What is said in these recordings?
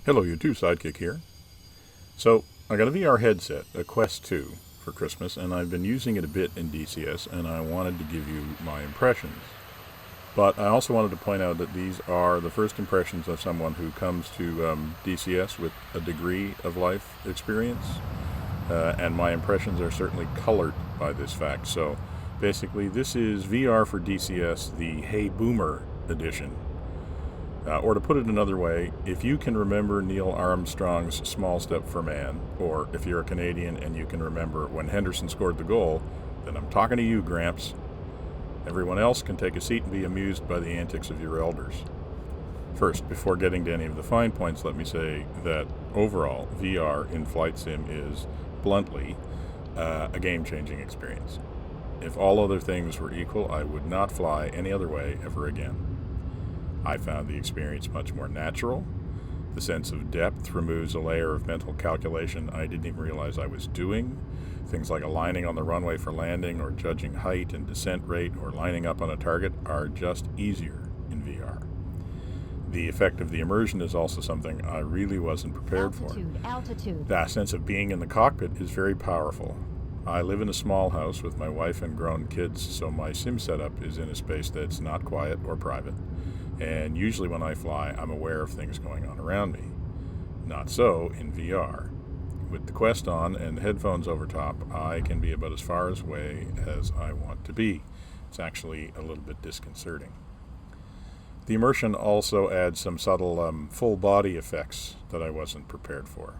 Hello YouTube, Sidekick here. So I got a VR headset, a Quest 2, for Christmas, and I've been using it a bit in DCS, and I wanted to give you my impressions. But I also wanted to point out that these are the first impressions of someone who comes to DCS with a degree of life experience, and my impressions are certainly colored by this fact. So basically, this is VR for DCS, the Hey Boomer edition. Or to put it another way, if you can remember Neil Armstrong's Small Step for Man, or if you're a Canadian and you can remember when Henderson scored the goal, then I'm talking to you, Gramps. Everyone else can take a seat and be amused by the antics of your elders. First, before getting to any of the fine points, let me say that overall, VR in Flight Sim is, bluntly, a game-changing experience. If all other things were equal, I would not fly any other way ever again. I found the experience much more natural. The sense of depth removes a layer of mental calculation I didn't even realize I was doing. Things like aligning on the runway for landing, or judging height and descent rate, or lining up on a target are just easier in VR. The effect of the immersion is also something I really wasn't prepared for. That sense of being in the cockpit is very powerful. I live in a small house with my wife and grown kids, so my sim setup is in a space that's not quiet or private. And usually when I fly, I'm aware of things going on around me. Not so in VR. With the Quest on and the headphones over top, I can be about as far away as I want to be. It's actually a little bit disconcerting. The immersion also adds some subtle full body effects that I wasn't prepared for.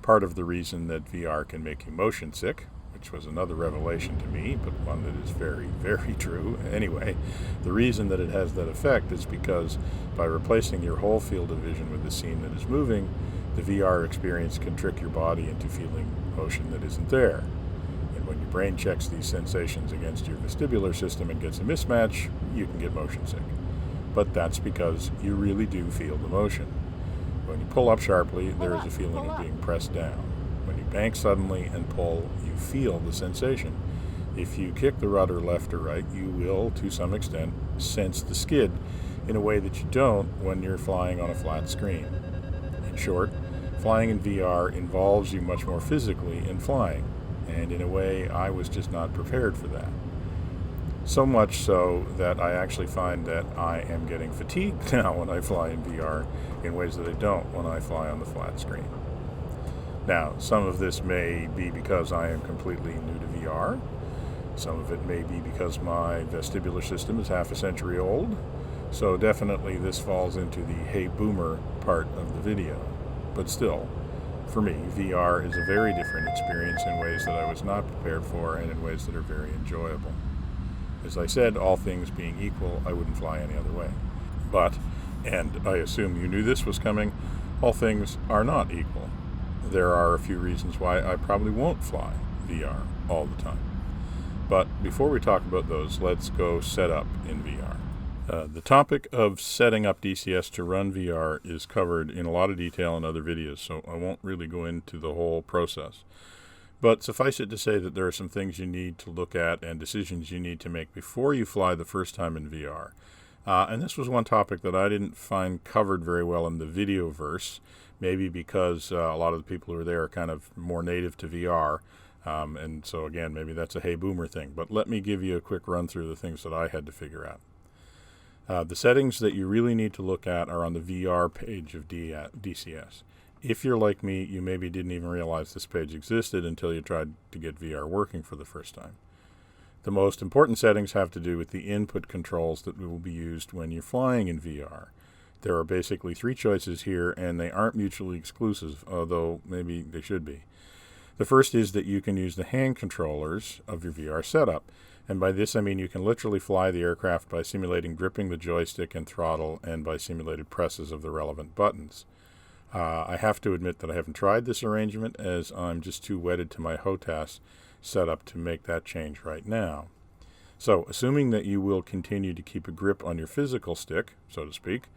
Part of the reason that VR can make you motion sick, which was another revelation to me, but one that is very, very true. Anyway, the reason that it has that effect is because by replacing your whole field of vision with the scene that is moving, the VR experience can trick your body into feeling motion that isn't there. And when your brain checks these sensations against your vestibular system and gets a mismatch, you can get motion sick. But that's because you really do feel the motion. When you pull up sharply, there is a feeling of being pressed down. When you bank suddenly and pull, you feel the sensation. If you kick the rudder left or right, you will, to some extent, sense the skid in a way that you don't when you're flying on a flat screen. In short, flying in VR involves you much more physically in flying, and in a way I was just not prepared for that. So much so that I actually find that I am getting fatigued now when I fly in VR in ways that I don't when I fly on the flat screen. Now, some of this may be because I am completely new to VR. Some of it may be because my vestibular system is half a century old. So definitely this falls into the Hey Boomer part of the video. But still, for me, VR is a very different experience in ways that I was not prepared for and in ways that are very enjoyable. As I said, all things being equal, I wouldn't fly any other way. But, and I assume you knew this was coming, all things are not equal. There are a few reasons why I probably won't fly VR all the time. But before we talk about those, let's go set up in VR. The topic of setting up DCS to run VR is covered in a lot of detail in other videos, so I won't really go into the whole process. But suffice it to say that there are some things you need to look at and decisions you need to make before you fly the first time in VR. And this was one topic that I didn't find covered very well in the video verse, maybe because a lot of the people who are there are kind of more native to VR. And so again, maybe that's a Hey Boomer thing. But let me give you a quick run through the things that I had to figure out. The settings that you really need to look at are on the VR page of DCS. If you're like me, you maybe didn't even realize this page existed until you tried to get VR working for the first time. The most important settings have to do with the input controls that will be used when you're flying in VR. There are basically three choices here, and they aren't mutually exclusive, although maybe they should be. The first is that you can use the hand controllers of your VR setup, and by this I mean you can literally fly the aircraft by simulating gripping the joystick and throttle and by simulated presses of the relevant buttons. I have to admit that I haven't tried this arrangement, as I'm just too wedded to my HOTAS setup to make that change right now. So, assuming that you will continue to keep a grip on your physical stick, so to speak,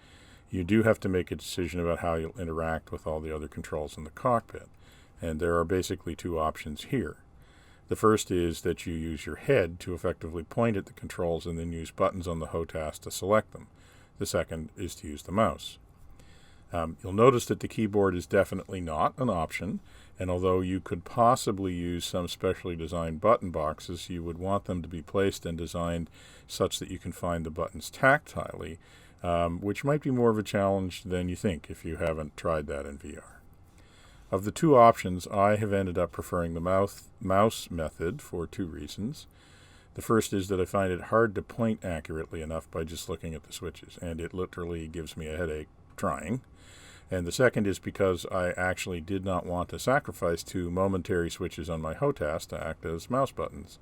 you do have to make a decision about how you'll interact with all the other controls in the cockpit. And there are basically two options here. The first is that you use your head to effectively point at the controls and then use buttons on the HOTAS to select them. The second is to use the mouse. You'll notice that the keyboard is definitely not an option, and although you could possibly use some specially designed button boxes, you would want them to be placed and designed such that you can find the buttons tactilely, which might be more of a challenge than you think if you haven't tried that in VR. Of the two options, I have ended up preferring the mouse method for two reasons. The first is that I find it hard to point accurately enough by just looking at the switches, and it literally gives me a headache trying. And the second is because I actually did not want to sacrifice two momentary switches on my HOTAS to act as mouse buttons.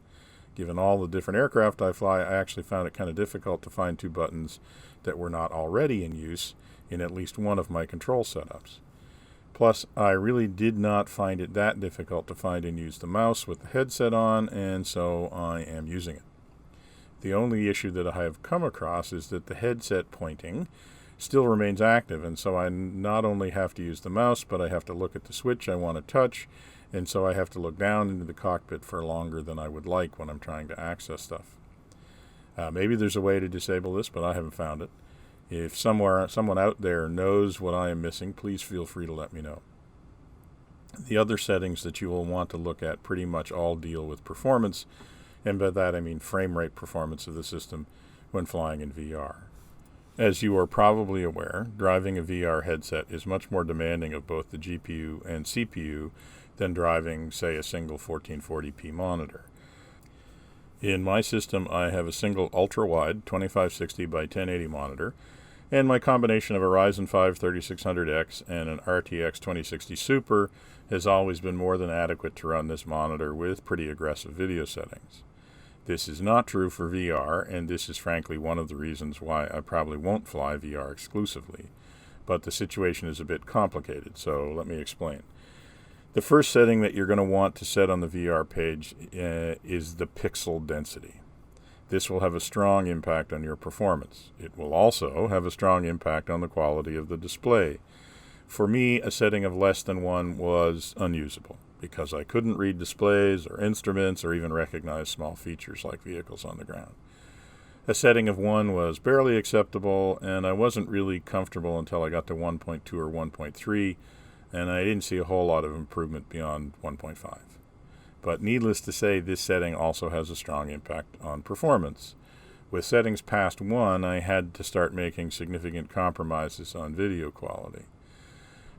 Given all the different aircraft I fly, I actually found it kind of difficult to find two buttons that were not already in use in at least one of my control setups. Plus, I really did not find it that difficult to find and use the mouse with the headset on, and so I am using it. The only issue that I have come across is that the headset pointing still remains active, and so I not only have to use the mouse, but I have to look at the switch I want to touch, and so I have to look down into the cockpit for longer than I would like when I'm trying to access stuff. Maybe there's a way to disable this, but I haven't found it. If someone out there knows what I am missing, please feel free to let me know. The other settings that you will want to look at pretty much all deal with performance, and by that I mean frame rate performance of the system when flying in VR. As you are probably aware, driving a VR headset is much more demanding of both the GPU and CPU than driving, say, a single 1440p monitor. In my system, I have a single ultra-wide 2560 by 1080 monitor, and my combination of a Ryzen 5 3600X and an RTX 2060 Super has always been more than adequate to run this monitor with pretty aggressive video settings. This is not true for VR, and this is frankly one of the reasons why I probably won't fly VR exclusively. But the situation is a bit complicated, so let me explain. The first setting that you're going to want to set on the VR page is the pixel density. This will have a strong impact on your performance. It will also have a strong impact on the quality of the display. For me, a setting of less than 1 was unusable, because I couldn't read displays or instruments or even recognize small features like vehicles on the ground. A setting of 1 was barely acceptable, and I wasn't really comfortable until I got to 1.2 or 1.3, and I didn't see a whole lot of improvement beyond 1.5. But needless to say, this setting also has a strong impact on performance. With settings past 1, I had to start making significant compromises on video quality.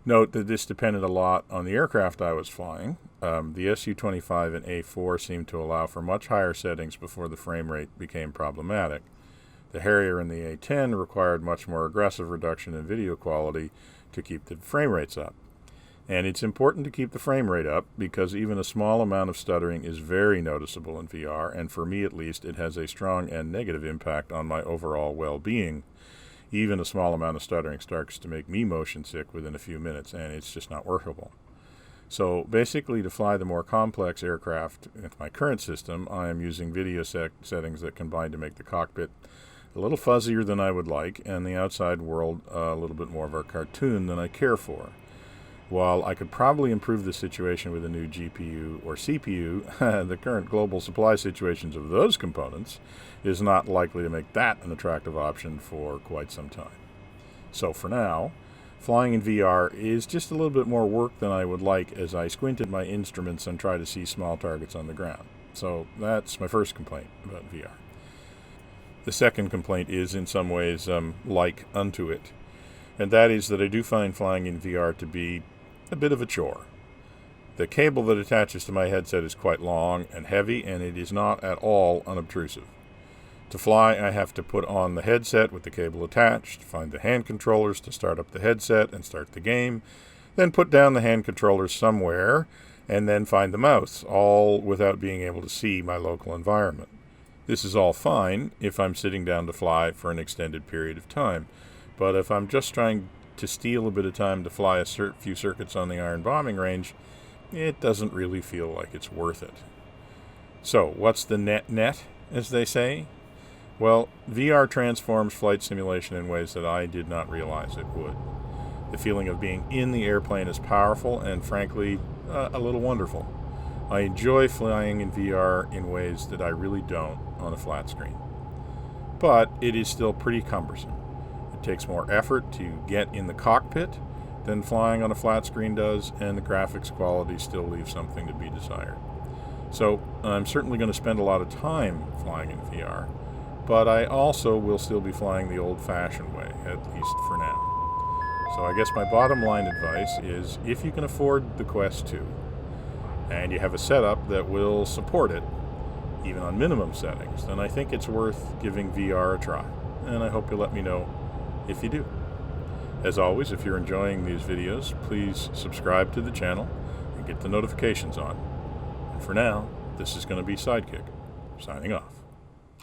Note that this depended a lot on the aircraft I was flying. The Su-25 and A4 seemed to allow for much higher settings before the frame rate became problematic. The Harrier and the A10 required much more aggressive reduction in video quality to keep the frame rates up. And it's important to keep the frame rate up because even a small amount of stuttering is very noticeable in VR, and for me at least, it has a strong and negative impact on my overall well-being. Even a small amount of stuttering starts to make me motion sick within a few minutes, and it's just not workable. So basically, to fly the more complex aircraft with my current system, I am using video settings that combine to make the cockpit a little fuzzier than I would like, and the outside world a little bit more of a cartoon than I care for. While I could probably improve the situation with a new GPU or CPU, the current global supply situations of those components is not likely to make that an attractive option for quite some time. So for now, flying in VR is just a little bit more work than I would like as I squint at my instruments and try to see small targets on the ground. So that's my first complaint about VR. The second complaint is in some ways like unto it, and that is that I do find flying in VR to be a bit of a chore. The cable that attaches to my headset is quite long and heavy, and it is not at all unobtrusive. To fly, I have to put on the headset with the cable attached, find the hand controllers to start up the headset and start the game, then put down the hand controllers somewhere, and then find the mouse, all without being able to see my local environment. This is all fine if I'm sitting down to fly for an extended period of time, but if I'm just trying to steal a bit of time to fly a few circuits on the Iron Bombing Range, it doesn't really feel like it's worth it. So, what's the net, as they say? Well, VR transforms flight simulation in ways that I did not realize it would. The feeling of being in the airplane is powerful and, frankly, a little wonderful. I enjoy flying in VR in ways that I really don't on a flat screen. But it is still pretty cumbersome. It takes more effort to get in the cockpit than flying on a flat screen does, and the graphics quality still leaves something to be desired. So I'm certainly going to spend a lot of time flying in VR, but I also will still be flying the old-fashioned way, at least for now. So I guess my bottom line advice is, if you can afford the Quest 2, and you have a setup that will support it, even on minimum settings, then I think it's worth giving VR a try, and I hope you'll let me know if you do. As always, if you're enjoying these videos, please subscribe to the channel and get the notifications on. And for now, this is going to be Sidekick, signing off.